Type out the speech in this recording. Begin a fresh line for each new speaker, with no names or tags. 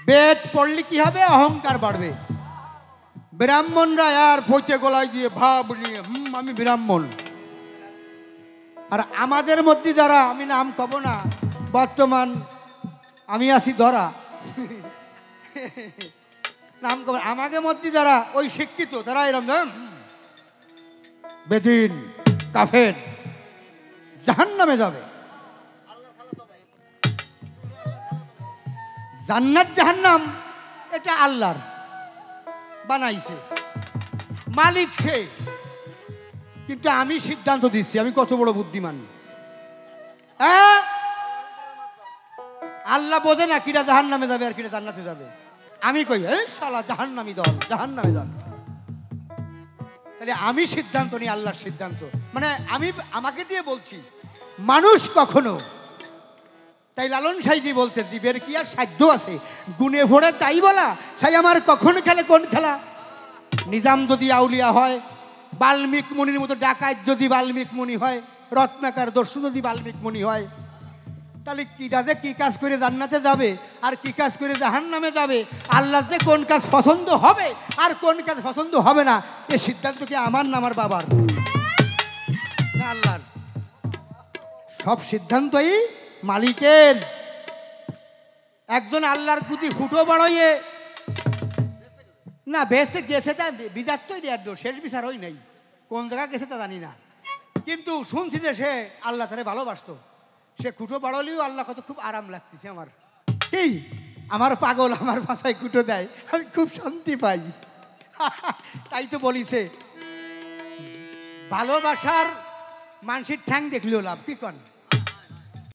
বেদ পড়লে কি হবে? অহংকার বাড়বে। ব্রাহ্মণরা আর ফইতে গলায় দিয়ে ভাব নিয়ে আমি ব্রাহ্মণ। আর আমাদের মধ্যে যারা, আমি নাম কব না, বর্তমান আমি আছি ধরা, নাম কব, আমাদের মধ্যে যারা ওই শিক্ষিত, তারা এরকম বেদিন কাফের, জাহান্নামে যাবে। জান্নাত জাহান্নাম এটা আল্লাহর বানাইছে, মালিক সে। কিন্তু আমি সিদ্ধান্ত দিচ্ছি, আমি কত বড় বুদ্ধিমান। আল্লাহ বোঝে না কিরা জাহান্নামে যাবে আর কিরা জান্নাতে যাবে। আমি কই এই শালা জাহান্নামী দল, জাহান্নামী দল। তাহলে আমি সিদ্ধান্ত নিই, আল্লাহর সিদ্ধান্ত। মানে আমি আমাকে দিয়ে বলছি, মানুষ কখনো, তাই লালন সাইজি বলতে, জীবের কি আর সাধ্য আছে গুনে ভরে তাই বলা, সাই আমার কখন খেলে কোন খেলা। নিজাম যদি আউলিয়া হয়, বাল্মীক মুনির মতো ডাকাত যদি বাল্মীক মুনি হয়, রত্নাকার দস্যু যদি বাল্মীক মুনি হয়, তাহলে কিটা যে কি কাজ করে জান্নাতে যাবে আর কি কাজ করে জাহান্নামে যাবে, আল্লাহ যে কোন কাজ পছন্দ হবে আর কোন কাজ পছন্দ হবে না, এ সিদ্ধান্ত কি আমার না আমার বাবার না আল্লাহর? সব সিদ্ধান্তই মালিকের। একজন আল্লাহর প্রতি ফুটো বাড়াইয়ে না বেসতে গেছে, তা বিচার তো শেষ বিচার হই নাই, কোন জায়গা গেছে তা জানি না। কিন্তু শুনছি যে সে আল্লাহ তারে ভালোবাসতো, সে কুটো বাড়ালেও আল্লাহ কত খুব আরাম লাগতেছে আমার। কি আমার পাগল আমার মাথায় কুটো দেয়, আমি খুব শান্তি পাই। তাই তো বলিছে, ভালোবাসার মানুষের ঠ্যাং দেখলেও লাভ, কি কন?